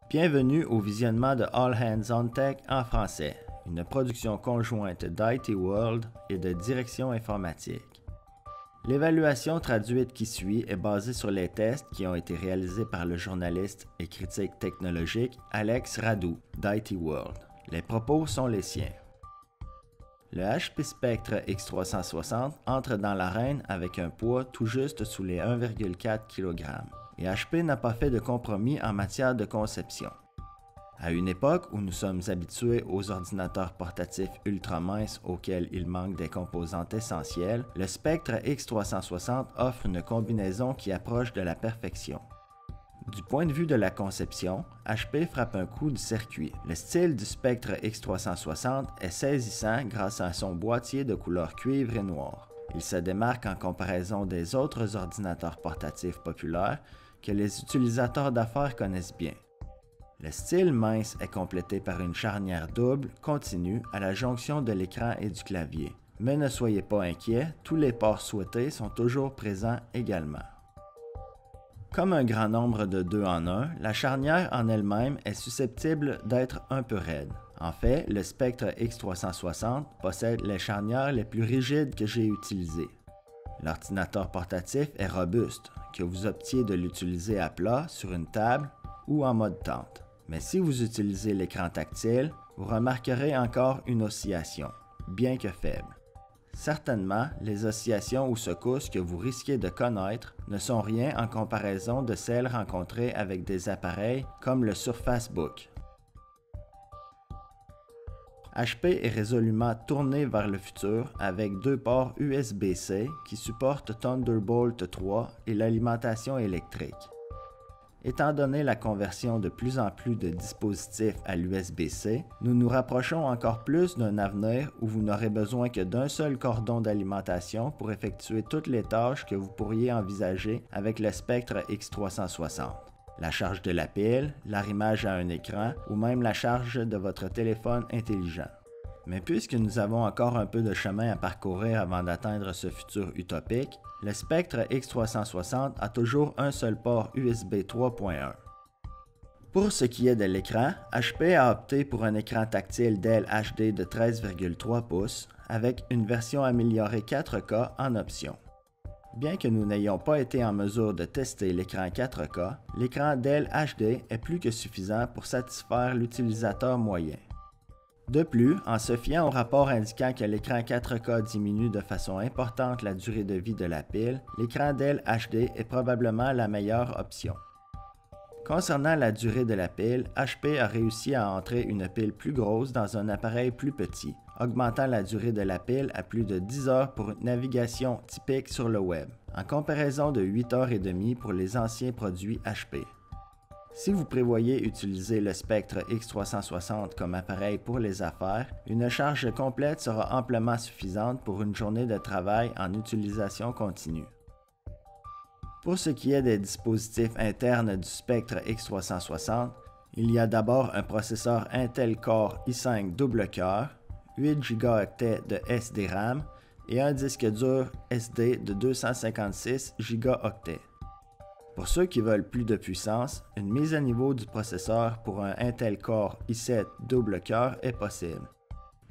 Bienvenue au visionnement de All Hands on Tech en français, une production conjointe d'IT World et de Direction informatique. L'évaluation traduite qui suit est basée sur les tests qui ont été réalisés par le journaliste et critique technologique Alex Radou d'IT World. Les propos sont les siens. Le HP Spectre X360 entre dans l'arène avec un poids tout juste sous les 1,4 kg. Et HP n'a pas fait de compromis en matière de conception. À une époque où nous sommes habitués aux ordinateurs portatifs ultra minces auxquels il manque des composantes essentielles, le Spectre X360 offre une combinaison qui approche de la perfection. Du point de vue de la conception, HP frappe un coup du circuit. Le style du Spectre X360 est saisissant grâce à son boîtier de couleur cuivre et noir. Il se démarque en comparaison des autres ordinateurs portatifs populaires que les utilisateurs d'affaires connaissent bien. Le style mince est complété par une charnière double continue à la jonction de l'écran et du clavier. Mais ne soyez pas inquiets, tous les ports souhaités sont toujours présents également. Comme un grand nombre de 2 en 1, la charnière en elle-même est susceptible d'être un peu raide. En fait, le Spectre X360 possède les charnières les plus rigides que j'ai utilisées. L'ordinateur portatif est robuste, que vous optiez de l'utiliser à plat sur une table ou en mode tente. Mais si vous utilisez l'écran tactile, vous remarquerez encore une oscillation, bien que faible. Certainement, les oscillations ou secousses que vous risquez de connaître ne sont rien en comparaison de celles rencontrées avec des appareils comme le Surface Book. HP est résolument tourné vers le futur avec 2 ports USB-C qui supportent Thunderbolt 3 et l'alimentation électrique. Étant donné la conversion de plus en plus de dispositifs à l'USB-C, nous nous rapprochons encore plus d'un avenir où vous n'aurez besoin que d'un seul cordon d'alimentation pour effectuer toutes les tâches que vous pourriez envisager avec le Spectre X360. La charge de la pile, l'arrimage à un écran ou même la charge de votre téléphone intelligent. Mais puisque nous avons encore un peu de chemin à parcourir avant d'atteindre ce futur utopique, le Spectre X360 a toujours un seul port USB 3.1. Pour ce qui est de l'écran, HP a opté pour un écran tactile Dell HD de 13,3 pouces avec une version améliorée 4K en option. Bien que nous n'ayons pas été en mesure de tester l'écran 4K, l'écran Dell HD est plus que suffisant pour satisfaire l'utilisateur moyen. De plus, en se fiant au rapport indiquant que l'écran 4K diminue de façon importante la durée de vie de la pile, l'écran Dell HD est probablement la meilleure option. Concernant la durée de la pile, HP a réussi à entrer une pile plus grosse dans un appareil plus petit, augmentant la durée de la pile à plus de 10 heures pour une navigation typique sur le web, en comparaison de 8 heures et demie pour les anciens produits HP. Si vous prévoyez utiliser le Spectre X360 comme appareil pour les affaires, une charge complète sera amplement suffisante pour une journée de travail en utilisation continue. Pour ce qui est des dispositifs internes du Spectre X360, il y a d'abord un processeur Intel Core i5 double cœur, 8 Go de SDRAM et un disque dur SD de 256 Go. Pour ceux qui veulent plus de puissance, une mise à niveau du processeur pour un Intel Core i7 double cœur est possible.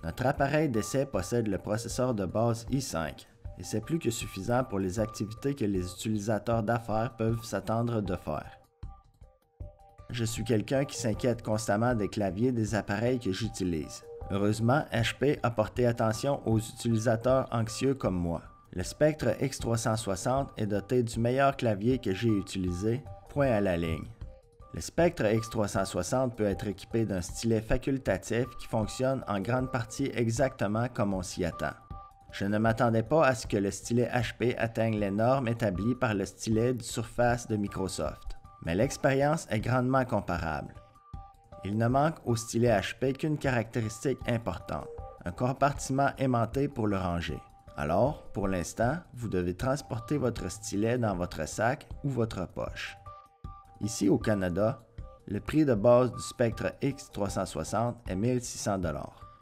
Notre appareil d'essai possède le processeur de base i5 et c'est plus que suffisant pour les activités que les utilisateurs d'affaires peuvent s'attendre de faire. Je suis quelqu'un qui s'inquiète constamment des claviers des appareils que j'utilise. Heureusement, HP a porté attention aux utilisateurs anxieux comme moi. Le Spectre X360 est doté du meilleur clavier que j'ai utilisé, point à la ligne. Le Spectre X360 peut être équipé d'un stylet facultatif qui fonctionne en grande partie exactement comme on s'y attend. Je ne m'attendais pas à ce que le stylet HP atteigne les normes établies par le stylet du Surface de Microsoft, mais l'expérience est grandement comparable. Il ne manque au stylet HP qu'une caractéristique importante, un compartiment aimanté pour le ranger. Alors, pour l'instant, vous devez transporter votre stylet dans votre sac ou votre poche. Ici au Canada, le prix de base du Spectre X360 est 1600 $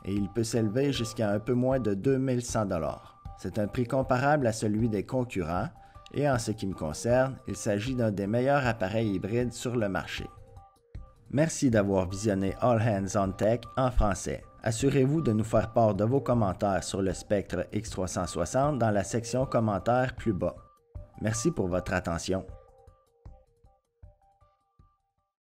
et il peut s'élever jusqu'à un peu moins de 2100 $. C'est un prix comparable à celui des concurrents et en ce qui me concerne, il s'agit d'un des meilleurs appareils hybrides sur le marché. Merci d'avoir visionné All Hands on Tech en français. Assurez-vous de nous faire part de vos commentaires sur le Spectre X360 dans la section commentaires plus bas. Merci pour votre attention.